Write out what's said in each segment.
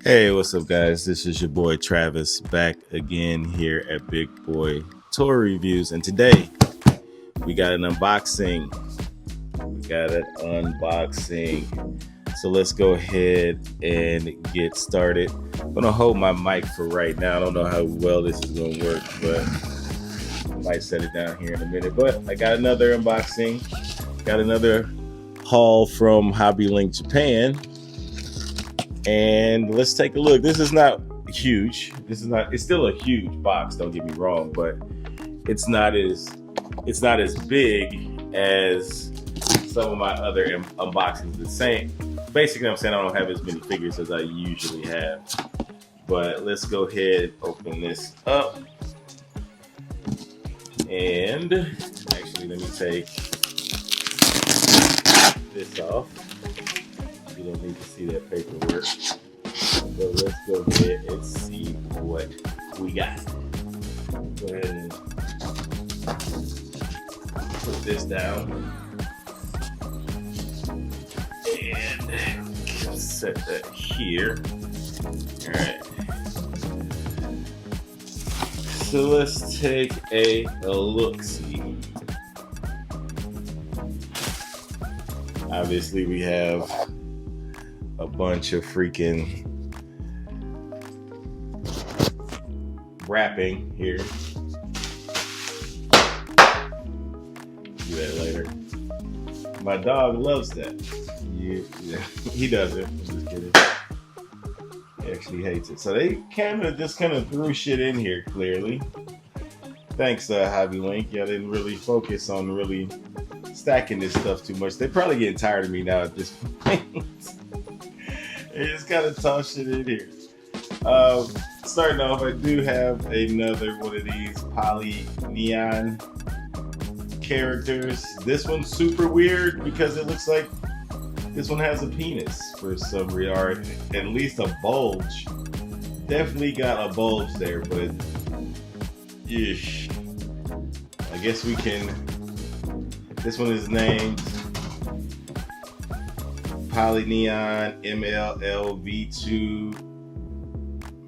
Hey, what's up, guys? This is your boy Travis back again here at Big Boy Toy Reviews, and today we got an unboxing. So let's go ahead and get started. I'm gonna hold my mic for right now. I don't know how well this is gonna work, but I might set it down here in a minute. But I got another unboxing. Got another haul from Hobby Link Japan. And let's take a look. This is not huge. It's still a huge box, don't get me wrong, but it's not as big as some of my other unboxings. The same. Basically, I'm saying I don't have as many figures as I usually have. But let's go ahead and open this up. And actually, let me take this off. You don't need to see that paperwork. So let's go ahead and see what we got. Go ahead and put this down. And set that here. Alright. So let's take a look-see. Obviously we have a bunch of freaking wrapping here. Do that later. My dog loves that. Yeah, he doesn't. I'm just kidding. He actually hates it. So they kind of threw shit in here, clearly. Thanks, Hobby Link. Y'all didn't really focus on really stacking this stuff too much. They're probably getting tired of me now at this point. They just kind of toss shit in here. Starting off, I do have another one of these poly neon characters. This one's super weird because it looks like this one has a penis for some reason, or at least a bulge. Definitely got a bulge there, but ish. I guess we can. This one is named Polyneon MLLV2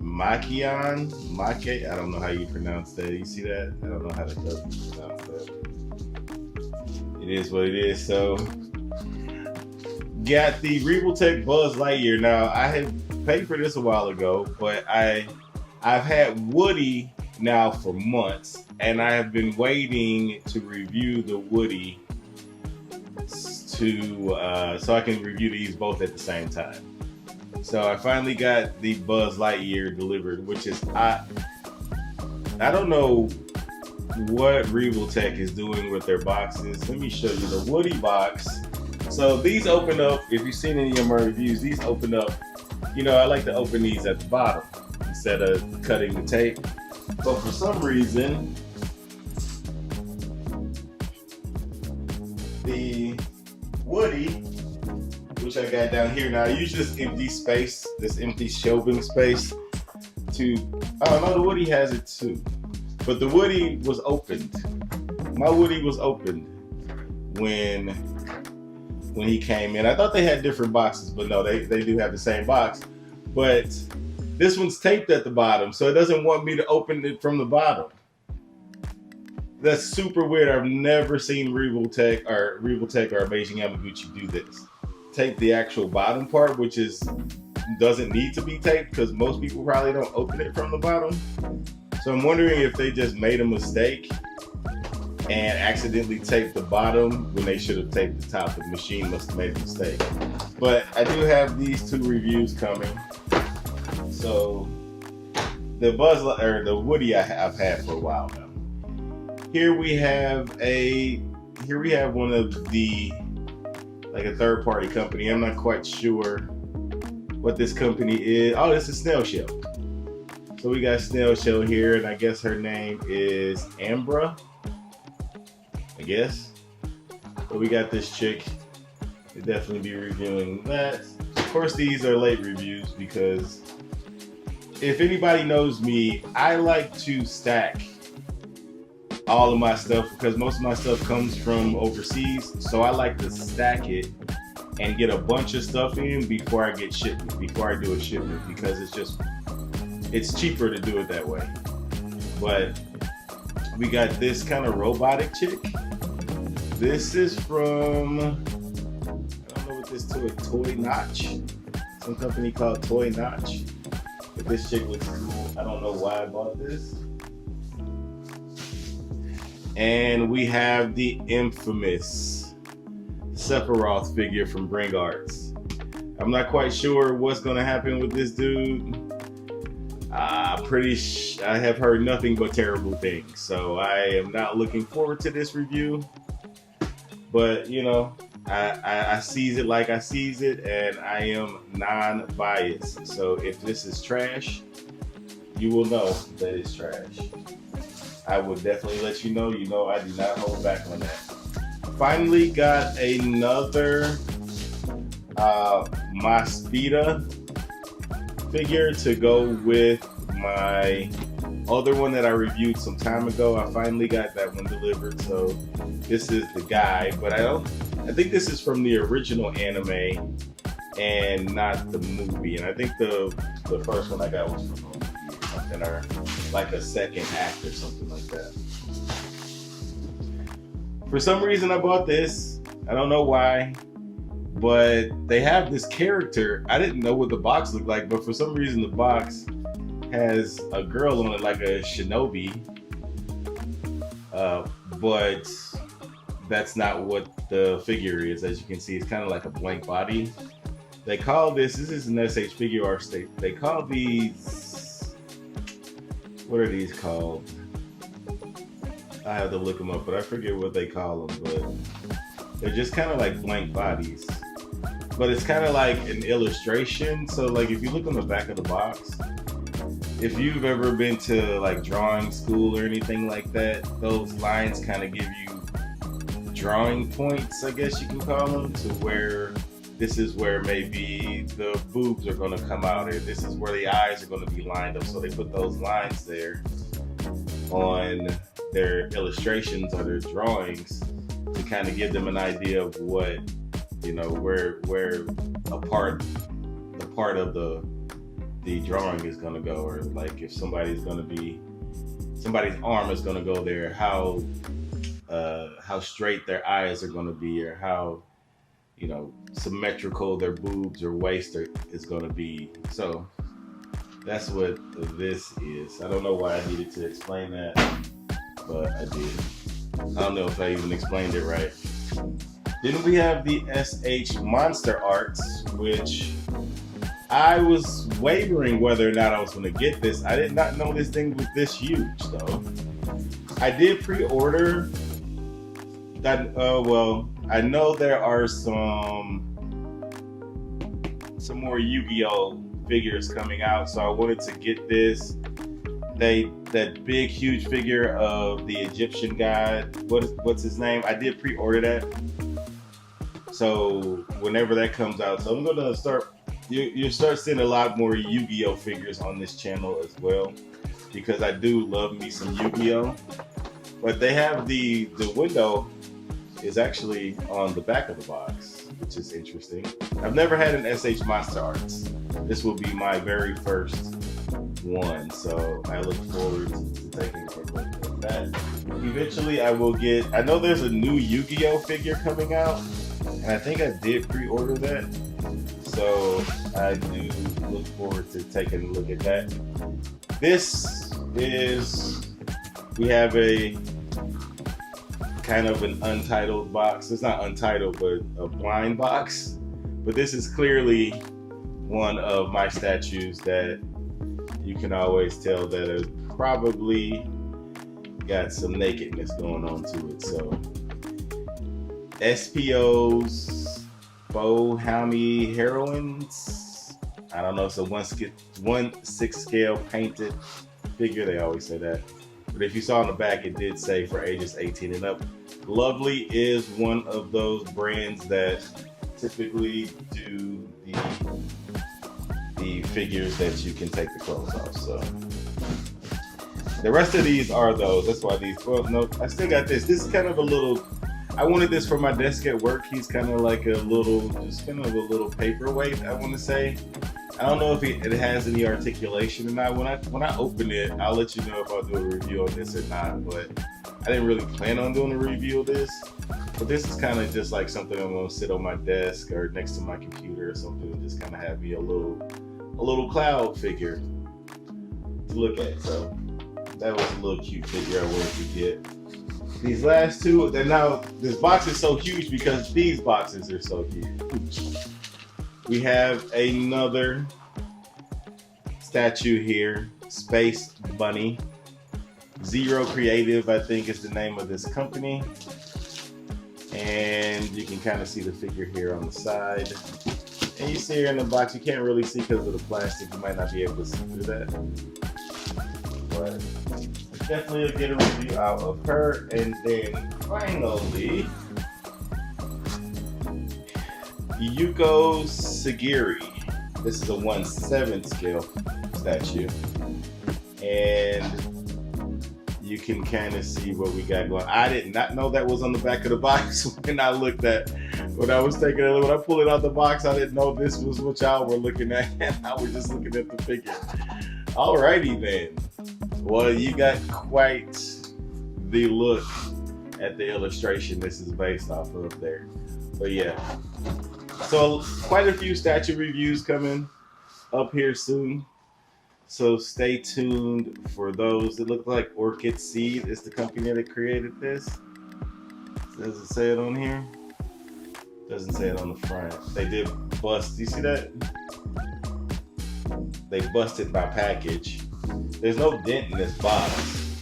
Make. I don't know how you pronounce that. You see that? I don't know how to pronounce that. It is what it is. So, got the Revoltech Buzz Lightyear. Now, I had paid for this a while ago, but I've had Woody now for months, and I have been waiting to review the Woody so I can review these both at the same time. So I finally got the Buzz Lightyear delivered, which is I don't know what Revoltech is doing with their boxes. Let me show you the Woody box. So these open up, if you've seen any of my reviews, these open up, I like to open these at the bottom instead of cutting the tape. But for some reason, the Woody, which I got down here now, I use this empty shelving space the Woody has it too. But the Woody was opened. My Woody was opened when he came in. I thought they had different boxes, but no, they do have the same box. But this one's taped at the bottom, so it doesn't want me to open it from the bottom. That's super weird. I've never seen Revoltech or Beijing Yamaguchi do this. Tape the actual bottom part, which doesn't need to be taped because most people probably don't open it from the bottom. So I'm wondering if they just made a mistake and accidentally taped the bottom when they should have taped the top. The machine must have made a mistake. But I do have these two reviews coming. So the Woody I've had for a while now. Here we have one of the, like a third-party company. I'm not quite sure what this company is. Oh, this is Snail Shell. So we got Snail Shell here, and I guess her name is Ambra, I guess. So we got this chick. We'll definitely be reviewing that. Of course, these are late reviews because if anybody knows me, I like to stack all of my stuff because most of my stuff comes from overseas. So I like to stack it and get a bunch of stuff in before I get shipment, before I do a shipment, because it's cheaper to do it that way. But we got this kind of robotic chick. This is from, I don't know what this Toy Notch. Some company called Toy Notch. But this chick looks cool. I don't know why I bought this. And we have the infamous Sephiroth figure from Bring Arts. I'm not quite sure what's gonna happen with this dude. I have heard nothing but terrible things, so I am not looking forward to this review. But you know, I sees it like I sees it, and I am non-biased. So if this is trash, you will know that it's trash. I will definitely let you know. You know, I do not hold back on that. Finally got another Maspida figure to go with my other one that I reviewed some time ago. I finally got that one delivered. So this is the guy, but I think this is from the original anime and not the movie. And I think the first one I got was from the movie or something, or like a second act or something like that. For some reason I bought this. I don't know why, but they have this character. I didn't know what the box looked like, but for some reason the box has a girl on it, like a shinobi. But that's not what the figure is. As you can see, it's kind of like a blank body. They call this is an SH Figure Arts. They call these, what are these called? I have to look them up, but I forget what they call them. But they're just kind of like blank bodies. But it's kind of like an illustration. So like if you look on the back of the box, if you've ever been to like drawing school or anything like that, those lines kind of give you drawing points, I guess you can call them, to where this is where maybe the boobs are going to come out, or this is where the eyes are going to be lined up. So they put those lines there on their illustrations or their drawings to kind of give them an idea of what, you know, where the part of the drawing is going to go, or like if somebody's arm is going to go there, how straight their eyes are going to be, or how, you know, symmetrical their boobs or waist is going to be. So that's what this is. I don't know why I needed to explain that, but I did. I don't know if I even explained it right. Then we have the SH Monster Arts, which I was wavering whether or not I was going to get this. I did not know this thing was this huge, though. I did pre-order that. Well, I know there are some more Yu-Gi-Oh figures coming out, so I wanted to get this. That big, huge figure of the Egyptian god. What's his name? I did pre-order that. So whenever that comes out, so I'm gonna start. You start seeing a lot more Yu-Gi-Oh figures on this channel as well, because I do love me some Yu-Gi-Oh. But they have the window is actually on the back of the box, which is interesting. I've never had an SH Monster Arts. This will be my very first one, so I look forward to taking a look at that. Eventually I will get, I know there's a new Yu-Gi-Oh figure coming out, and I think I did pre-order that. So I do look forward to taking a look at that. This is, we have a kind of an untitled box. It's not untitled, but a blind box. But this is clearly one of my statues that you can always tell that has probably got some nakedness going on to it. So SPO's Bohami Heroines. I don't know, it's a 1/6 scale painted figure. They always say that. But if you saw on the back, it did say for ages 18 and up. Lovely is one of those brands that typically do the figures that you can take the clothes off. So the rest of these are those. That's why these, well, no, I still got this. This is kind of a little I wanted this for my desk at work. He's kind of like a little, just kind of a little paperweight, I want to say. I don't know if it has any articulation or not. When I open it, I'll let you know if I'll do a review on this or not. But I didn't really plan on doing a review of this. But this is kind of just like something I'm gonna sit on my desk or next to my computer or something, and just kind of have me a little cloud figure to look at. So that was a little cute figure I wanted to get. These last two, and now this box is so huge because these boxes are so huge. We have another statue here, Space Bunny. Zero Creative, I think, is the name of this company. And you can kind of see the figure here on the side. And you see her in the box. You can't really see because of the plastic. You might not be able to see through that. But definitely get a review out of her. And then finally, Yuko Sagiri. This is a 1/7 scale statue. And you can kind of see what we got going. I did not know that was on the back of the box when I looked at, when I was taking it. When I pulled it out the box, I didn't know this was what y'all were looking at. I was just looking at the figure. Alrighty then. Well, you got quite the look at the illustration this is based off of there. But yeah. So quite a few statue reviews coming up here soon. So stay tuned for those. It looks like Orchid Seed is the company that created this. Does it say it on here? Doesn't say it on the front. They did bust. Do you see that? They busted my package. There's no dent in this box.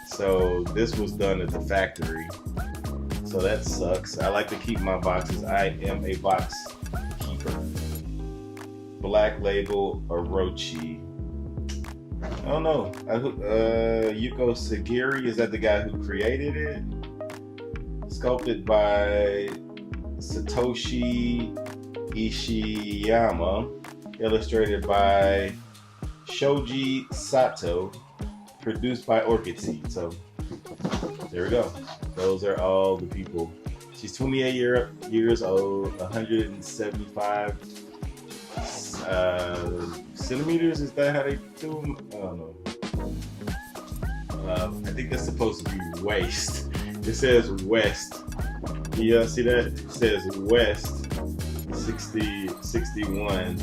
So this was done at the factory. So that sucks. I like to keep my boxes. I am a box keeper. Black Label Orochi. I don't know. Yuko Sagiri, is that the guy who created it? Sculpted by Satoshi Ishiyama. Illustrated by Shoji Sato. Produced by Orchid Seed. So there we go. Those are all the people. She's 28 years old, 175 centimeters. Is that how they do them? I don't know. I think that's supposed to be waist. It says west. You see that? It says west 60, 61,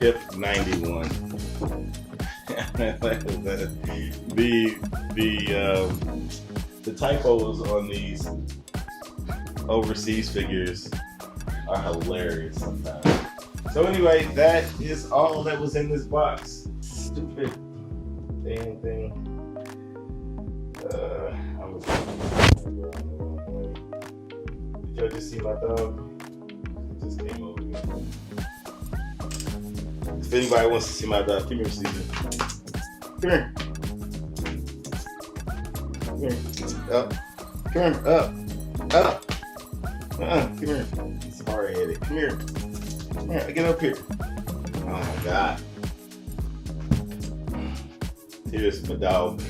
hip 91. The typos on these overseas figures are hilarious sometimes. So anyway, that is all that was in this box. Stupid damn thing. Did y'all just see my dog? It just came over here. If anybody wants to see my dog, come here, Caesar. Come here. Come here. Up. Come here. Up. Up. Come here. He's hard-headed. Come here. Come here. Get up here. Oh my God. Here's my dog.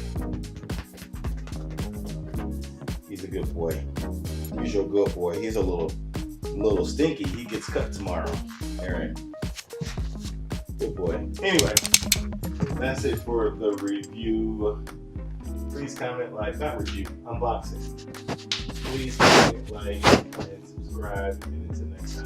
He's a good boy. He's your good boy. He's a little stinky. He gets cut tomorrow. All right. Good boy. Anyway, that's it for the review. Please comment, like, not review, unboxing. Please comment, like, and subscribe, and until next time.